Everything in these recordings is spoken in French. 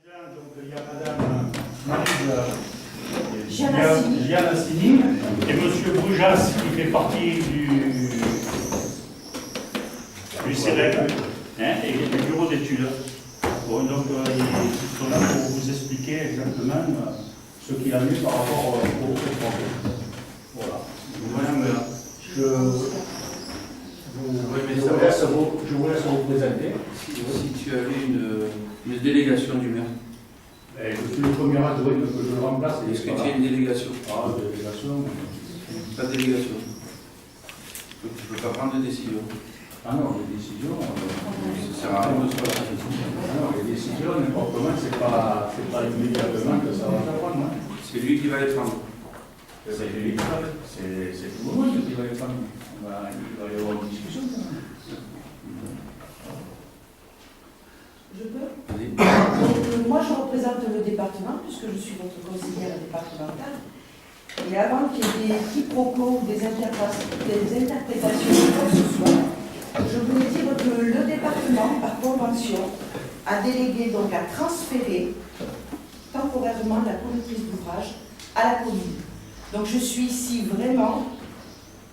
Donc il y a Madame Maryse Gianassini et Monsieur Boujas qui fait partie du CEREC et du bureau d'études. Bon, donc ils sont là pour vous expliquer exactement ce qu'il a mis par rapport au projet. Voilà. Je vous laisse vous présenter. Si tu avais une délégation du maire, Je suis le premier adjoint que je remplace. est-ce que tu as une délégation? Ah, délégation. Pas de délégation. Donc tu ne peux pas prendre de décision. Ah non, les décisions. Ça sert à rien de se faire. Ah non, les décisions, n'importe comment, c'est pas immédiatement que ça va s'apprendre. Hein. C'est lui qui va les prendre. C'est tout le monde qui va les prendre. Il va y avoir une discussion. Je peux? Allez. Donc, moi, je représente le département, puisque je suis votre conseillère départementale. Et avant qu'il y ait des quiproquos ou des interprétations de quoi que ce soit, je voulais dire que le département, par convention, a délégué, donc à transférer temporairement la conductrice d'ouvrage à la commune. Donc je suis ici vraiment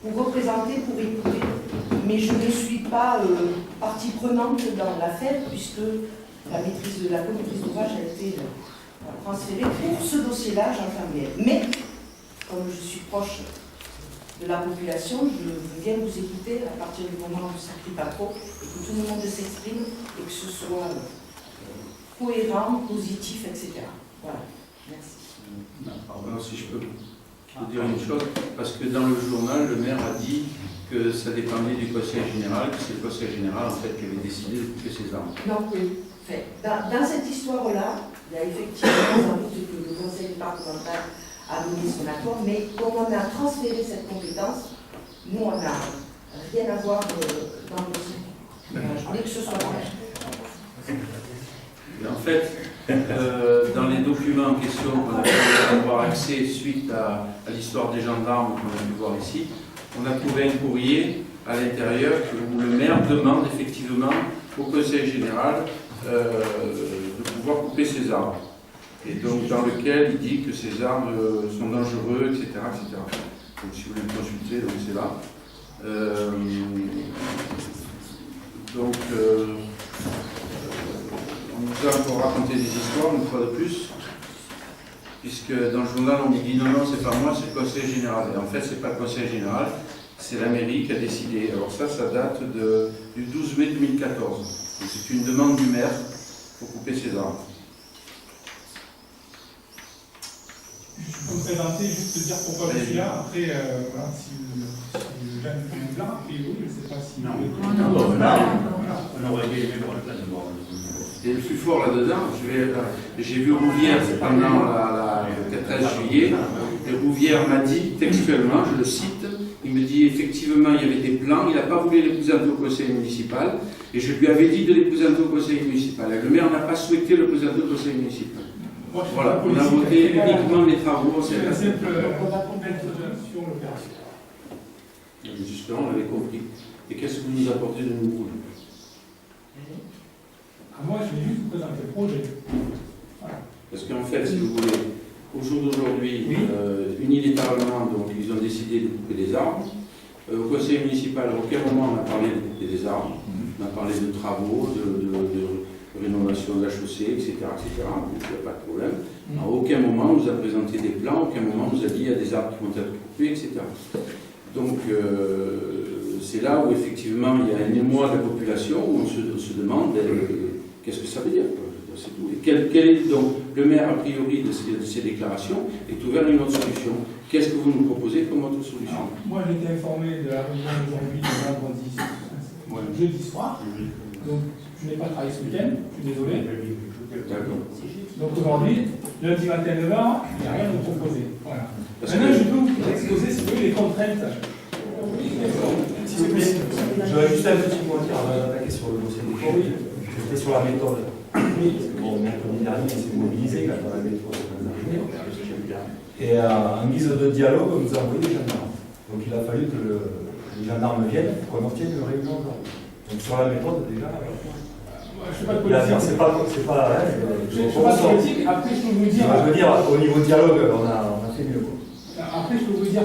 pour représenter, pour écouter, mais je ne suis pas partie prenante dans l'affaire, puisque la maîtrise de la conductrice d'ouvrage a été transférée pour ce dossier-là, j'entends bien. Mais, comme je suis proche de la population, je viens vous écouter à partir du moment où ça ne crie pas trop, et que tout le monde s'exprime, et que ce soit cohérent, positif, etc. Voilà, merci. Alors, si je peux vous dire une chose, parce que dans le journal, le maire a dit que ça dépendait du conseil général, que c'est le conseil général en fait qui avait décidé de couper ses armes. Donc oui, dans cette histoire-là, il y a effectivement sans doute que le conseil départemental a donné son accord, mais comme on a transféré cette compétence, nous on n'a rien à voir dans le dossier. Je voulais que ce soit clair. Et en fait, dans les documents en question qu'on a pu avoir accès suite à l'histoire des gendarmes qu'on a pu voir ici, on a trouvé un courrier à l'intérieur où le maire demande effectivement au conseil général de pouvoir couper ses armes. Et donc dans lequel il dit que ces armes sont dangereuses, etc., etc. Donc si vous voulez le consulter, donc c'est là. On nous a encore raconté des histoires, une fois de plus, puisque dans le journal on dit non, non, c'est pas moi, c'est le conseil général. Et en fait, c'est pas le conseil général, c'est la mairie qui a décidé. Alors ça date du 12 mai 2014. C'est une demande du maire pour couper ses armes. Je peux me présenter, juste te dire pourquoi je suis là. Après, voilà, si le jeune est là, après, oui, je ne sais pas si. Non, on aurait bien aimé voir le plan de bord. Et le plus fort là-dedans, j'ai vu Rouvière pendant le 13 juillet, et Rouvière m'a dit textuellement, je le cite, il me dit effectivement il y avait des plans, il n'a pas voulu les présenter au conseil municipal, et je lui avais dit de les présenter au conseil municipal. Et le maire n'a pas souhaité le présenter au conseil municipal. Moi, Voilà, on a voté uniquement les travaux. C'est la simple introduction l'opération. Justement, on l'avait compris. Et qu'est-ce que vous nous apportez de nouveau? Moi, je vais juste vous présenter le projet. Voilà. Parce qu'en fait, si vous voulez, au jour d'aujourd'hui, unilatéralement, donc, ils ont décidé de couper des arbres. Au conseil municipal, à aucun moment on a parlé de couper des arbres. On a parlé de travaux, de rénovation de la chaussée, etc. Donc il n'y a pas de problème. À aucun moment on nous a présenté des plans, à aucun moment on nous a dit il y a des arbres qui vont être coupés, etc. Donc c'est là où effectivement il y a un émoi de la population où on se demande qu'est-ce que ça veut dire, c'est tout. Et quel est donc le maire a priori de ces déclarations est ouvert à une autre solution. Qu'est-ce que vous nous proposez comme autre solution? Alors, moi j'ai été informé de la réunion d'aujourd'hui, de vendredi, jeudi soir. Donc je n'ai pas travaillé ce week-end, je suis désolé. D'accord. Donc aujourd'hui, lundi matin 9h, il n'y a rien à vous proposer. Voilà. Maintenant, je peux vous exposer si vous voulez les contraintes. Si vous plaît, j'aurais juste un petit mot à dire avant d'attaquer sur le dossier des choses. C'était sur la méthode. Oui, parce que bon, mercredi dernier, il s'est mobilisé quand la méthode s'est organisée. Et en guise de dialogue, on nous a envoyé des gendarmes. Donc il a fallu que les gendarmes viennent pour qu'on obtienne une réunion aujourd'hui. Donc sur la méthode, déjà, Je fais pas de politique. C'est pas Je fais pas de politique. Après, je peux vous dire. Je veux dire, au niveau dialogue, on a fait mieux. Après, je peux vous dire.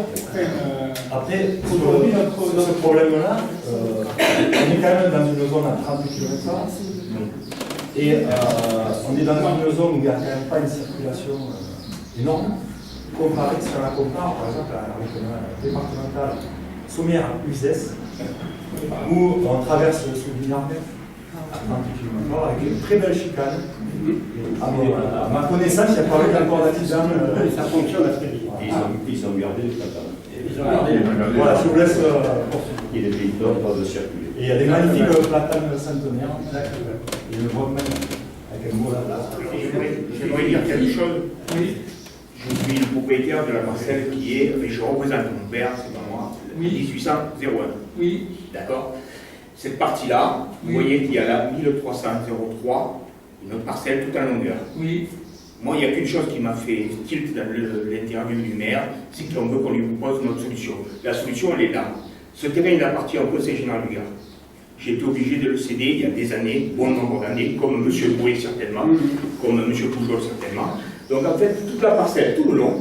Après, sur ce problème-là, on est quand même dans une zone à 30 km/h. Et on est dans une zone où il n'y a quand même pas une circulation énorme. Comparé, si on la compare, par exemple, à la route départementale Sommières-Uzès, où on traverse sous Villarmet à 30 km/h avec une très belle chicane. À ma connaissance, il n'y a pas eu encore d'accident. Ça fonctionne assez bien. Ils ont gardé les platanes. Voilà, je vous laisse. Et les véhicules peuvent circuler. Et il y a des magnifiques platanes centenaires. Et le voit même avec un beau là. J'aimerais dire quelque chose. Oui. Je suis le propriétaire de la parcelle qui est, je représente mon père, c'est pas moi, Oui. 1801. Oui. D'accord. Cette partie-là, vous voyez qu'il y a là 1303, une autre parcelle tout en longueur. Oui. Moi, il n'y a qu'une chose qui m'a fait tilt dans l'interview du maire, c'est qu'on veut qu'on lui propose notre solution. La solution, elle est là. Ce terrain, il appartient au Conseil général du Gard. J'ai été obligé de le céder il y a des années, bon nombre d'années, comme M. Boué certainement, comme M. Poujol certainement. Donc en fait, toute la parcelle, tout le long,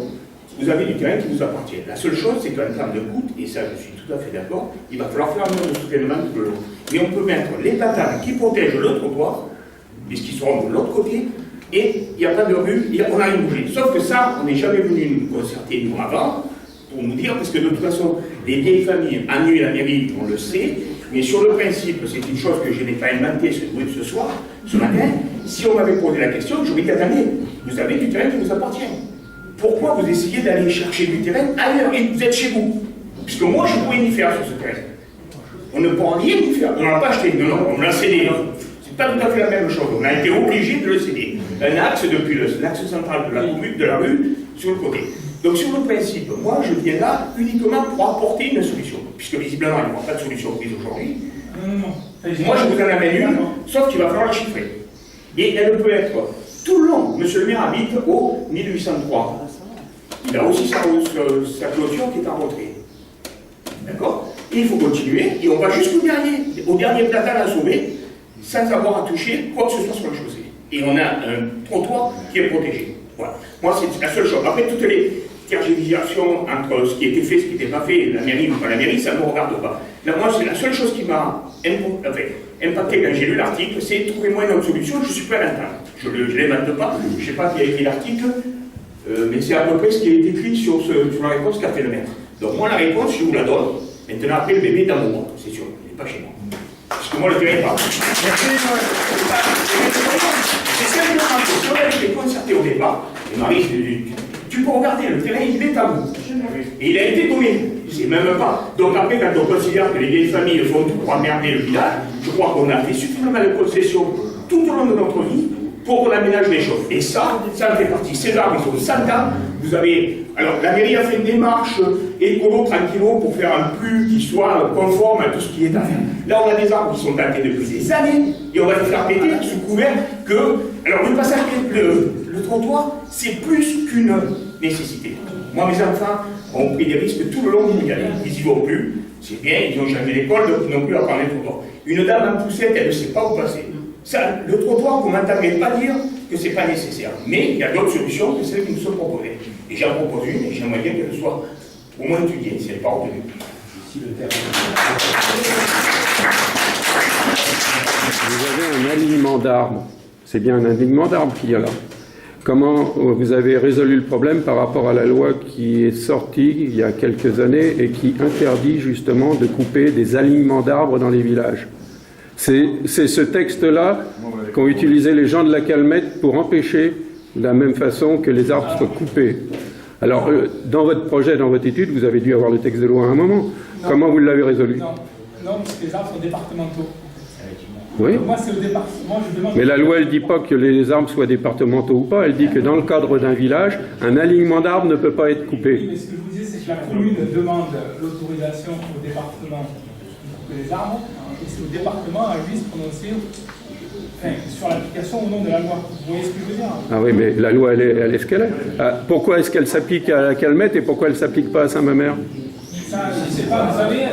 vous avez du terrain qui vous appartient. La seule chose, c'est qu'en termes de coût, et ça je suis tout à fait d'accord, il va falloir faire un mur de soutènement tout le long. Mais on peut mettre les platanes qui protègent le trottoir, puisqu'ils seront de l'autre côté, et il n'y a pas de rue, on n'a rien bougé. Sauf que ça, on n'est jamais venu nous concerter, nous, avant, pour nous dire, parce que de toute façon, les vieilles familles annulent la mairie, on le sait, mais sur le principe, c'est une chose que je n'ai pas inventée ce soir, ce matin, si on m'avait posé la question, j'aurais dit, attendez, vous avez du terrain qui vous appartient. Pourquoi vous essayez d'aller chercher du terrain ailleurs et vous êtes chez vous? Puisque moi, je ne pourrais n'y faire sur ce terrain. On ne pourra rien y faire. On ne l'a pas acheté, non, on l'a cédé. C'est pas tout à fait la même chose. On a été obligé de le céder. Un axe depuis l'axe central de la commune, de la rue, sur le côté. Donc sur le principe, moi je viens là uniquement pour apporter une solution, puisque visiblement il n'y aura pas de solution prise aujourd'hui. Moi je vous en amène une, sauf qu'il va falloir la chiffrer. Et elle peut être tout le long. Monsieur le maire habite au 1803. Il a aussi sa clôture qui est en retrait. D'accord? Et il faut continuer, et on va jusqu'au dernier platal à sauver, sans avoir à toucher quoi que ce soit sur la chaussée. Et on a un trottoir qui est protégé. Voilà. Moi, c'est la seule chose. Après, toutes les tergiversations entre ce qui était fait et ce qui n'était pas fait, la mairie ou pas la mairie, ça ne me regarde pas. Là, moi, c'est la seule chose qui m'a impacté quand j'ai lu l'article, c'est trouvez-moi une autre solution, je suis prêt à l'entendre. Je ne l'invente pas, je ne sais pas qui a écrit l'article, mais c'est à peu près ce qui est écrit sur la réponse qu'a fait le maître. Donc, moi, la réponse, je vous la donne. Maintenant, après, le bébé est dans mon ventre, c'est sûr, il n'est pas chez moi. Parce que moi, je ne le dirai pas. C'est simplement que si on avait été concerté au départ, et Marie, tu peux regarder, le terrain, il est à vous. Et il a été donné. C'est même pas. Donc après, quand on considère que les vieilles familles font tout pour emmerder le village, je crois qu'on a fait suffisamment de concessions tout au long de notre vie pour qu'on aménage les choses. Et ça en fait partie. Ces arbres, ils ont 100 ans. Vous avez... Alors, la mairie a fait une démarche écolo, tranquillo, pour faire un PLU qui soit conforme à tout ce qui est à faire. Là, on a des arbres qui sont plantés depuis des années, et on va les faire péter sous couvert que... Alors, le passage, le trottoir, c'est plus qu'une nécessité. Moi, mes enfants ont pris des risques tout le long du Sénégal. Ils n'y vont plus, c'est bien, ils ont changé d'école, donc ils n'ont plus à prendre les trottoirs. Une dame en poussette, elle ne sait pas où passer. Ça, le trottoir, vous ne m'entendrez pas dire que ce n'est pas nécessaire. Mais il y a d'autres solutions que celles qui nous sont proposées. Et j'en propose une, et j'aimerais bien qu'elle soit au moins étudiée, si elle n'est pas retenue. Vous avez un alignement d'arbres. C'est bien un alignement d'arbres qu'il y a là. Comment vous avez résolu le problème par rapport à la loi qui est sortie il y a quelques années et qui interdit justement de couper des alignements d'arbres dans les villages? C'est ce texte-là qu'ont utilisé les gens de la Calmette pour empêcher de la même façon que les arbres soient coupés. Alors, dans votre projet, dans votre étude, vous avez dû avoir le texte de loi à un moment. Non. Comment vous l'avez résolu? Non, parce que les arbres sont départementaux. Oui. Moi, c'est au département. Je demande. Mais la loi, elle ne dit pas que les arbres soient départementaux ou pas. Elle dit que dans le cadre d'un village, un alignement d'arbres ne peut pas être coupé. Oui, mais ce que je vous disais, c'est que la commune demande l'autorisation au département pour couper les arbres, et c'est au département à lui se prononcer sur l'application ou non de la loi. Vous voyez ce que je veux dire? Ah oui, mais la loi, elle est ce qu'elle est. Pourquoi est-ce qu'elle s'applique à la Calmette et pourquoi elle ne s'applique pas à Saint-Mamère? Ça, je ne sais pas. Vous savez,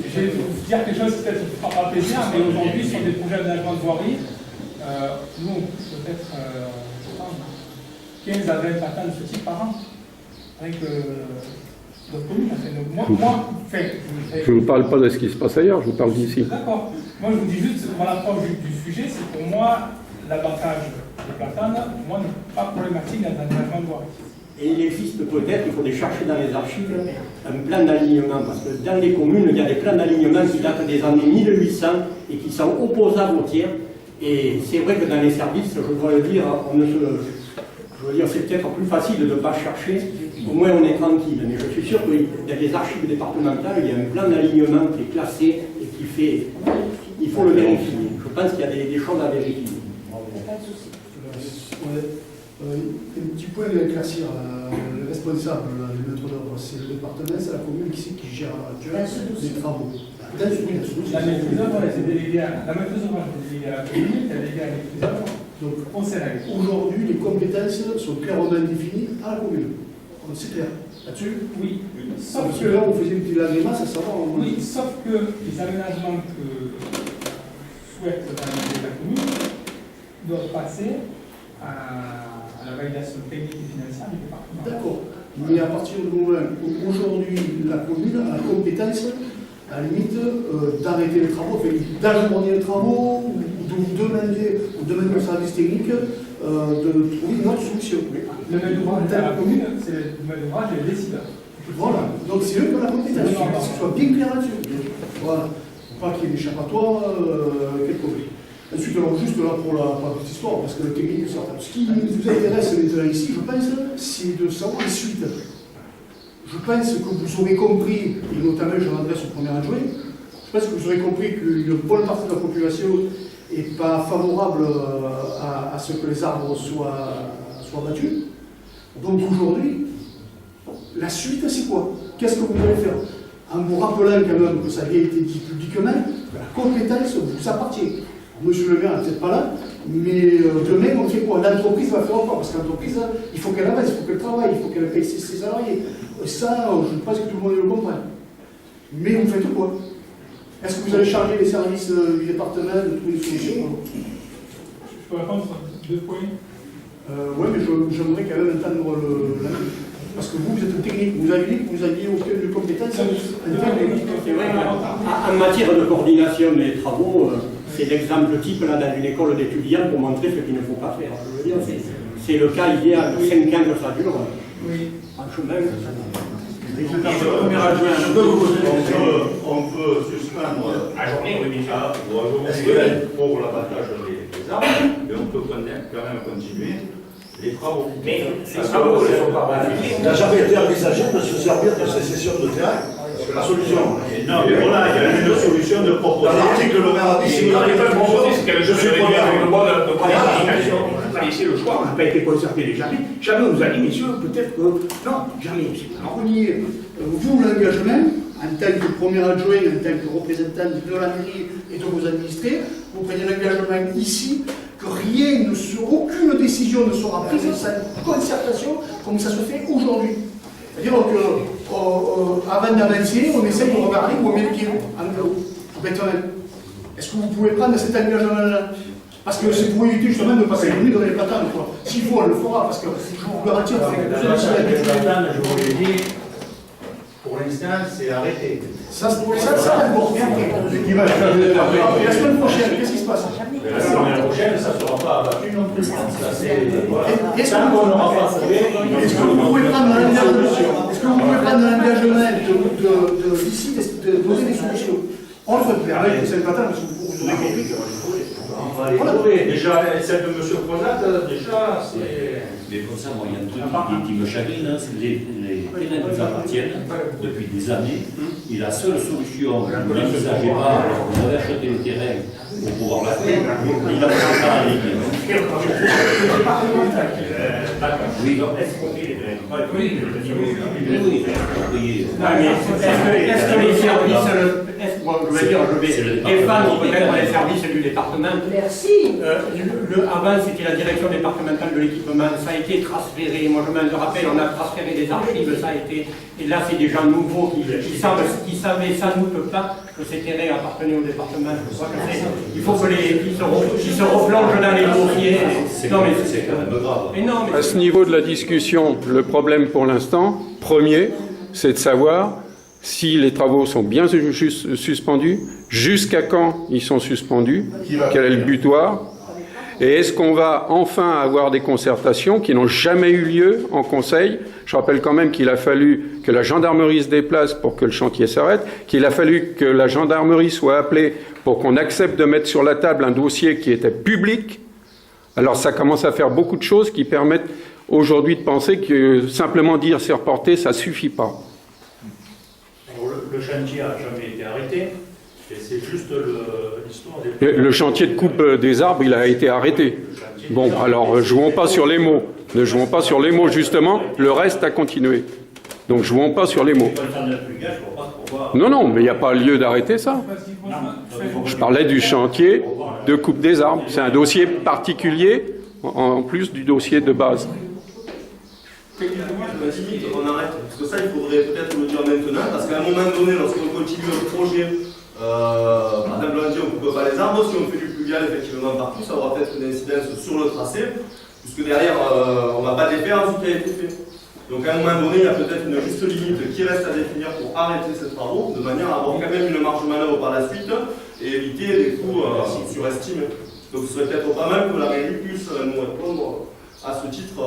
je vais vous dire quelque chose qui peut-être ne fera pas plaisir, mais aujourd'hui, sur des projets d'aménagement de voirie, nous, on coûte peut-être 15 à 20 patins de ce type par an. Avec d'autres communes. Je ne vous parle pas de ce qui se passe ailleurs, je vous parle d'ici. D'accord. Moi, je vous dis juste, mon approche du sujet, c'est pour moi, l'abattage des platanes, pour moi, n'est pas problématique dans l'aménagement de voirie. Et il existe peut-être, il faudrait chercher dans les archives, un plan d'alignement, parce que dans les communes, il y a des plans d'alignement qui datent des années 1800 et qui sont opposables aux tiers. Et c'est vrai que dans les services, je dois le dire, je veux dire, c'est peut-être plus facile de ne pas chercher, au moins on est tranquille. Mais je suis sûr que dans les archives départementales, il y a un plan d'alignement qui est classé et qui fait. Il faut le vérifier. Je pense qu'il y a des choses à vérifier. Un petit point à éclaircir. Le responsable, le maître d'œuvre, c'est le département, c'est la commune qui gère les travaux. La maîtrise d'œuvre, c'est délégué à la maîtrise d'œuvre, c'est délégué à la commune, c'est délégué à la maîtrise d'œuvre. Donc, on sait la aujourd'hui, les compétences sont clairement définies à la commune. C'est clair. Là-dessus? Oui. Sauf que là, on faisait une petite grimace à savoir. Oui, sauf que les aménagements que souhaite réaliser la commune doivent passer à la validation technique et financière du département. D'accord. Mais à partir du moment où aujourd'hui la commune a la compétence, à la limite, d'arrêter les travaux, d'ajourner les travaux, ou de demander au service technique de trouver une autre solution. Le maître d'ouvrage de la commune, c'est le maître d'ouvrage et le décideur. Voilà, donc c'est eux qui ont la compétence, que ce soit bien clair là-dessus. Voilà, pas qu'il y ait d'échappatoire quelque chose. Ensuite, alors juste là pour la petite histoire, parce que le technique, ce qui vous intéresse maintenant ici, je pense, c'est de savoir les suites. Je pense que vous aurez compris, et notamment je m'adresse au premier adjoint, je pense que vous aurez compris qu'une bonne partie de la population n'est pas favorable à ce que les arbres soient battus. Donc aujourd'hui, la suite, c'est quoi? Qu'est-ce que vous allez faire? En vous rappelant quand même que ça a été dit publiquement, que la compétence vous appartient. Monsieur le maire n'est peut-être pas là, mais demain, on fait quoi? L'entreprise va faire quoi? Parce que l'entreprise, il faut qu'elle avance, il faut qu'elle travaille, il faut qu'elle paye ses salariés. Ça, je pense que tout le monde le comprend. Mais vous faites quoi? Est-ce que vous allez charger les services du département de trouver des solutions? Je peux répondre sur 2 points. Oui, mais j'aimerais quand même entendre parce que vous êtes technique, vous avez dit que vous aviez aucune compétence. En matière de coordination des travaux, c'est l'exemple type là, dans une école d'étudiants pour montrer ce qu'il ne faut pas faire. Je veux dire, c'est le cas idéal, 5 ans que ça dure. Oui. Franchement, on peut suspendre À journée, oui, bien sûr. pour l'abattage des arbres, mais on peut quand même continuer les travaux. Mais ces travaux ne sont pas magnifiques. Il n'a jamais été envisagé de se servir de ces sessions de terrain. Parce que la solution. Non, mais voilà, il y a une solution de proposer. Dans l'article, le maire a dit si vous n'avez pas proposé, je suis preneur avec le droit de planification. On n'a pas laissé le choix, on n'a pas été concerté jamais. Jamais on nous a dit, messieurs, peut-être que. Non, jamais. Alors, vous, l'engagement, en tant que premier adjoint, en tant que représentant de la mairie et de vos administrés, vous prenez l'engagement ici que aucune décision ne sera prise sans concertation comme ça se fait aujourd'hui. C'est-à-dire qu'avant d'avancer, on essaie de regarder où on met le pied en haut. Est-ce que vous pouvez prendre cet engagement-là? Parce que c'est pour éviter justement de passer la nuit dans les platanes. S'il faut, on le fera, parce que je vous garantis que je vous l'ai dit, pour l'instant, c'est arrêté. Ça d'abord. La semaine prochaine, qu'est-ce qui se passe? La semaine prochaine, ça ne sera pas abattu non plus. Est-ce que vous pouvez prendre l'engagement d'ici de donner des solutions? On le fait avec les platanes, parce que vous aurez compris que on va les déjà, celle de M. Crozat, déjà, c'est. Mais pour ça, moi, il y a un truc qui me chagrine, hein, c'est les terrains nous appartiennent depuis des années. Et la seule solution, je ne l'envisageais pas, alors on avait acheté le terrain pour pouvoir la faire, il a pas ça à l'équipe. Oui, donc est-ce qu'on paye les terrains? Oui, est-ce que les services C'est le département défendre qui peut-être détermine. les services du département. Merci. Avant, c'était la direction départementale de l'équipement, ça a été transféré. Moi, je me rappelle, on a transféré des archives, ça a été. Et là, c'est des gens nouveaux qui savaient sans doute pas que ces terrains appartenaient au département. Je crois que il faut qu'ils se replongent dans les dossiers. C'est quand même grave. Mais non, mais À ce niveau de la discussion, le problème pour l'instant, premier, c'est de savoir si les travaux sont bien suspendus, jusqu'à quand ils sont suspendus, quel est le butoir, et est-ce qu'on va enfin avoir des concertations qui n'ont jamais eu lieu en conseil. Je rappelle quand même qu'il a fallu que la gendarmerie se déplace pour que le chantier s'arrête, qu'il a fallu que la gendarmerie soit appelée pour qu'on accepte de mettre sur la table un dossier qui était public. Alors ça commence à faire beaucoup de choses qui permettent aujourd'hui de penser que simplement dire c'est reporté, ça ne suffit pas. Alors, le chantier n'a jamais été arrêté, et c'est juste l'histoire des... Le chantier de coupe des arbres, il a été arrêté. Bon, alors jouons pas sur les mots. Ne jouons pas sur les mots, justement, le reste a continué. Donc jouons pas sur les mots. Non, non, mais il n'y a pas lieu d'arrêter ça. Je parlais du chantier de coupe des arbres. C'est un dossier particulier, en plus du dossier de base. Limite, on arrête. Parce que ça, il faudrait peut-être le dire maintenant, parce qu'à un moment donné, lorsqu'on continue un projet, par exemple, on dit on ne coupe pas les arbres, si on fait du pluvial effectivement partout, ça aura peut-être une incidence sur le tracé, puisque derrière, on ne va pas défaire ce qui a été fait. Donc à un moment donné, il y a peut-être une juste limite qui reste à définir pour arrêter ces travaux, de manière à avoir quand même une marge de manœuvre par la suite et éviter des coûts surestimés. Donc ce serait peut-être pas mal que la mairie puisse nous répondre à ce titre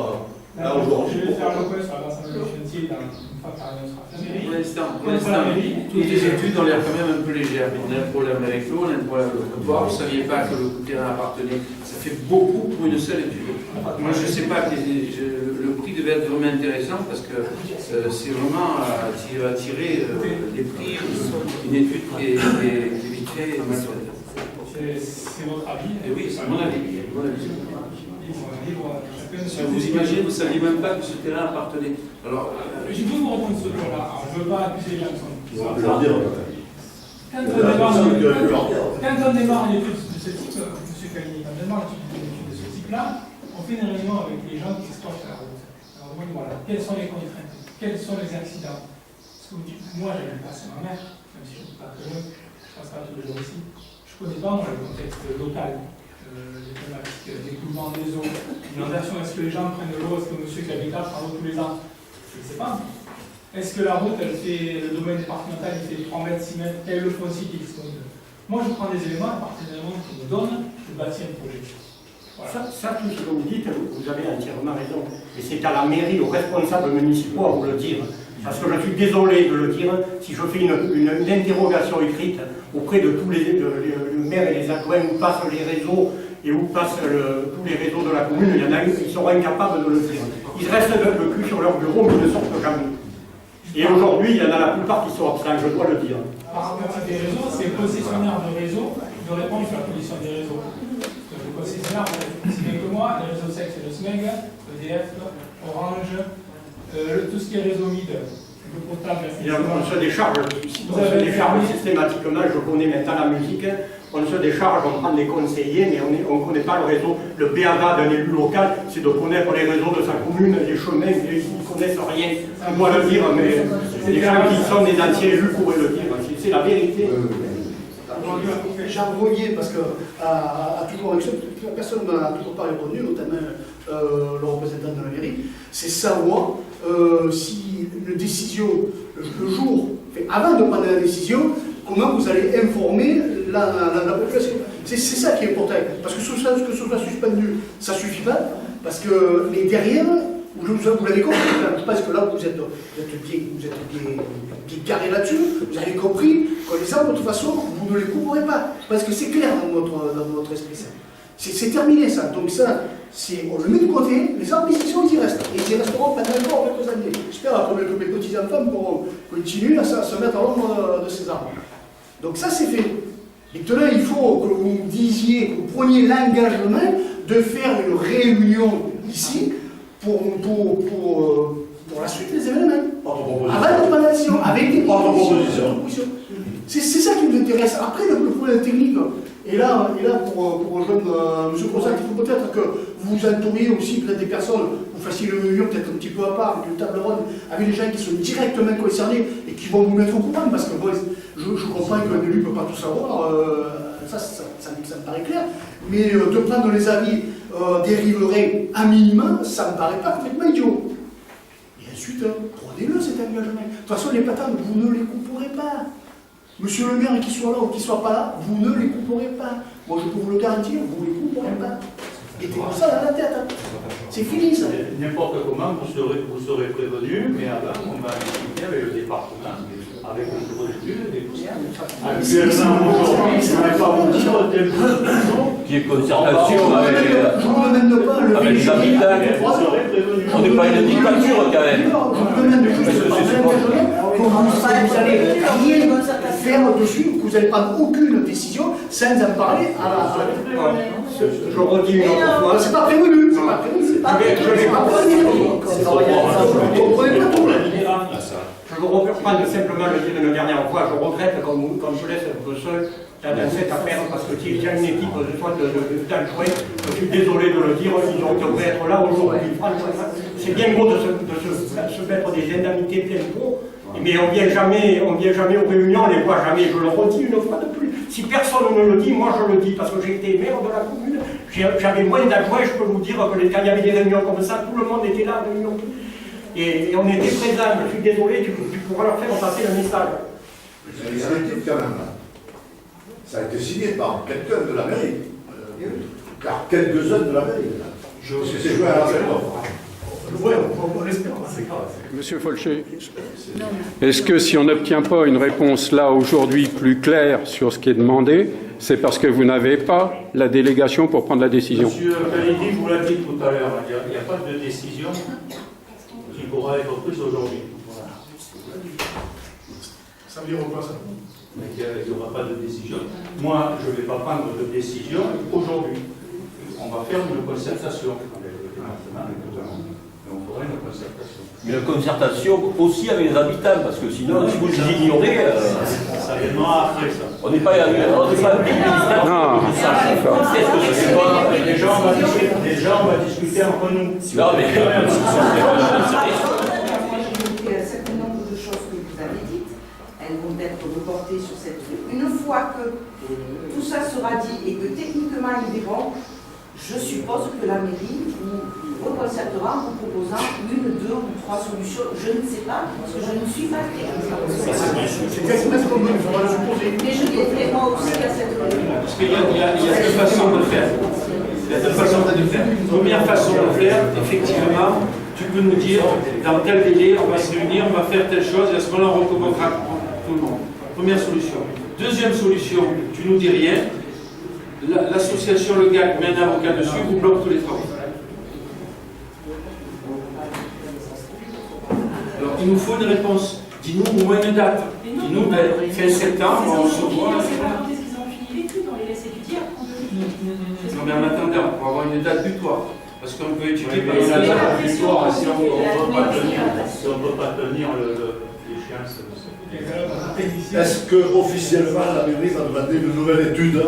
là aujourd'hui. Je vais faire le point sur l'ensemble du chantier dans une fois que la réunion sera finie. Pour l'instant, toutes les études ont l'air quand même un peu légères. On a un problème avec l'eau, on a un problème avec le trottoir, vous ne saviez pas que le terrain appartenait. Ça fait beaucoup pour une seule étude. Moi, je ne sais pas, le prix devait être vraiment intéressant parce que c'est vraiment attirer des prix, une étude qui est vite faite. C'est votre avis? Et oui, c'est mon avis. Vous imaginez, vous ne saviez même pas que ce terrain appartenait. Alors, je peux vous répondre ce point-là. Je ne veux pas accuser les gens qui sont. Quand on démarre une étude de ce type, M. Caligny, quand on démarre une étude de ce type-là, on fait une réunion avec les gens qui exploitent la route. Alors, voilà, quelles sont les contraintes? Quels sont les accidents? Parce que vous dites, moi, j'avais passé ma mère, même si je ne suis pas très jeune, je passe pas tous les jours ici. Je ne connais pas, moi, le contexte local. Les problématiques d'écoulement des eaux, l'inondation, est-ce que les gens prennent de l'eau, est-ce que monsieur qui habite là prend l'eau tous les ans? Je ne sais pas. Est-ce que la route, elle fait, le domaine départemental, il fait 3 mètres, 6 mètres, quel est le foncier qui est disponible? Moi, je prends des éléments, à partir des éléments qu'on me donne, je bâtis un projet. Voilà. Ça, tout ce que vous dites, vous avez entièrement raison. Et c'est à la mairie, aux responsables municipaux à vous le dire. Parce que je suis désolé de le dire, si je fais une interrogation écrite auprès de tous les maires et les adjoints où passent les réseaux et où passent tous les réseaux de la commune, il y en a qui seront incapables de le dire. Ils restent le cul sur leur bureau, mais ils ne sortent jamais. Et aujourd'hui, il y en a la plupart qui sont absents, je dois le dire. Par rapport des réseaux, c'est concessionnaire de réseau de répondre sur la position des réseaux. Le concessionnaire, aussi bien que moi, les réseaux secs, c'est le SMEG, EDF, Orange, tout ce qui est réseau mid. On se décharge systématiquement, je connais maintenant la musique, on se décharge, on prend des conseillers, mais on ne connaît pas le réseau. Le BABA d'un élu local, c'est de connaître les réseaux de sa commune, les chemins, ils ne connaissent rien. On doit le dire, mais les gens qui sont des anciens élus pourraient le dire, c'est la vérité. J'ai envoyé, parce que personne ne m'a toujours pas répondu, notamment le représentant de la mairie, c'est savoir si une décision, le jour, avant de prendre la décision, comment vous allez informer la population. C'est ça qui est important. Parce que que ce soit suspendu, ça ne suffit pas. Parce que les derrière, vous l'avez compris, parce que là vous êtes bien carré là-dessus, vous avez compris que les arbres, de toute façon, vous ne les couperez pas. Parce que c'est clair dans votre esprit, ça. C'est terminé ça. Donc ça, on le met de côté, les arbres ici sont, ils y restent. Et ils y resteront pendant encore quelques années. J'espère que mes petits-enfants pourront continuer à se mettre à l'ombre de ces arbres. Donc ça, c'est fait. Maintenant, il faut que vous disiez, que vous preniez l'engagement de faire une réunion ici pour pour la suite des événements. Pas de proposition. Avec une condamnation, avec des Pas de proposition. C'est ça qui nous intéresse. Après, le problème technique, et là pour rejoindre M. Crozat, il faut peut-être que vous entouriez aussi peut-être des personnes, vous fassiez le mur peut-être un petit peu à part, avec une table ronde, avec des gens qui sont directement concernés et qui vont vous mettre au courant, parce que bon, je comprends qu'un élu ne peut pas tout savoir, ça me paraît clair, mais de prendre les avis des riverains à minima, ça me paraît pas complètement idiot. Et ensuite, prenez-le cet engagement. De toute façon, les patates, vous ne les couperez pas. Monsieur le maire, qu'il soit là ou qu'il ne soit pas là, vous ne les couperez pas. Moi, je peux vous le garantir, vous ne les couperez pas. Mettez pour ça dans la tête. Hein. C'est fini, ça. N'importe comment, vous serez prévenu, mais avant, on va discuter avec le département, avec le bureau d'études et tout ça. Actuellement, aujourd'hui, je ne vais pas vous dire tel Qui est concertation avec les habitants. On n'est pas une dictature quand même. Je vous demande juste vous allez rien faire dessus, que vous n'allez prendre aucune décision sans en parler à la. Je redis une autre fois. C'est pas prévenu. C'est pas prévenu. Je vais pas prévenu. Vous comprenez pas tout là. Je vous reprends simplement le dire une dernière fois. Je regrette comme je laisse un peu seul dans cette affaire parce que s'il y a une équipe d'adjoints, je suis désolé de le dire, ils devraient être là aujourd'hui. C'est bien beau de se mettre des indemnités plein pot, mais on vient jamais aux réunions, on ne les voit jamais. Je le redis une fois de plus. Si personne ne le dit, moi je le dis parce que j'étais maire de la commune, j'avais moins d'adjoints, je peux vous dire que quand il y avait des réunions comme ça, tout le monde était là à réunion. Et on était présents, je suis désolé, tu pourras leur faire passer le message. C'est une équipe quand même. Ça a été signé par quelqu'un de la mairie. Car quelques-uns de la mairie. Parce que c'est joué à la seule. Monsieur Folcher, est-ce que si on n'obtient pas une réponse là aujourd'hui plus claire sur ce qui est demandé, c'est parce que vous n'avez pas la délégation pour prendre la décision? Monsieur Khalidi vous l'a dit tout à l'heure, il n'y a pas de décision qui pourra être prise aujourd'hui. Voilà. Ça veut dire quoi ça? Il n'y aura pas de décision. Moi, je ne vais pas prendre de décision aujourd'hui. On va faire une concertation avec le département, et on fera une concertation. Mais une concertation aussi avec les habitants, parce que sinon, si vous les ignorez, ça viendra après ça. On n'est pas. Non. Déjà, on va discuter entre nous. Non, mais. Il y a un certain nombre de choses que vous avez dites. Elles vont être reportées sur cette rue. Une fois que tout ça sera dit et que techniquement ils verront, je suppose que la mairie vous reconcertera en vous proposant une, deux ou trois solutions. Je ne sais pas, parce que je ne suis pas technique. C'est exactement ce qu'on dit, il faudra le supposer. Mais je viendrai moi aussi à cette réunion. Parce qu'il y a deux façons de faire. Il y a deux façons de faire. Première façon de faire, effectivement, tu peux nous dire dans tel délai, on va se réunir, on va faire telle chose, et à ce moment-là, on recommandera tout le monde. Première solution. Deuxième solution, tu nous dis rien. L'association Le GAC met un avocat dessus, vous bloque tous les travaux. Alors, il nous faut une réponse. Dis-nous au moins une date. Dis-nous, fin septembre, on se voit. Non, mais en attendant, on va avoir une date butoir. Parce qu'on peut étudier par une date butoir si on ne peut pas tenir l'échéance. Est-ce que officiellement la mairie va demander une nouvelle étude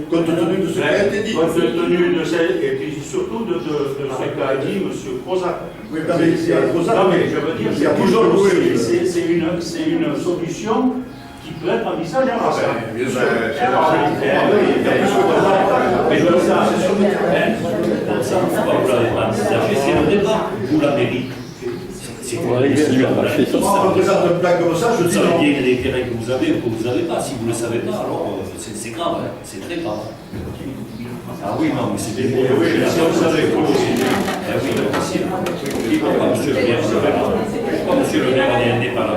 compte tenu de ce qui a été dit? Compte tenu de celle, et puis surtout de ce qu'a dit M. Crozat. Oui, mais il y a Crozat. Non, mais je veux dire, il y a toujours c'est une solution qui peut être envisageable. Bien sûr. Mais je veux ça, c'est sur le terrain. C'est le débat, vous la mairie. C'est quoi les on représente un plan comme ça, je dis ça non. veut dire les terrains que vous avez ou que vous n'avez pas. Si vous ne le savez pas, alors c'est grave, hein. C'est très grave. Ah oui, non, mais c'est des mots. Oui, si on savait quoi aussi. Ah oui, c'est possible. Pourquoi monsieur le maire n'est pas là? Pourquoi monsieur le maire n'est pas là?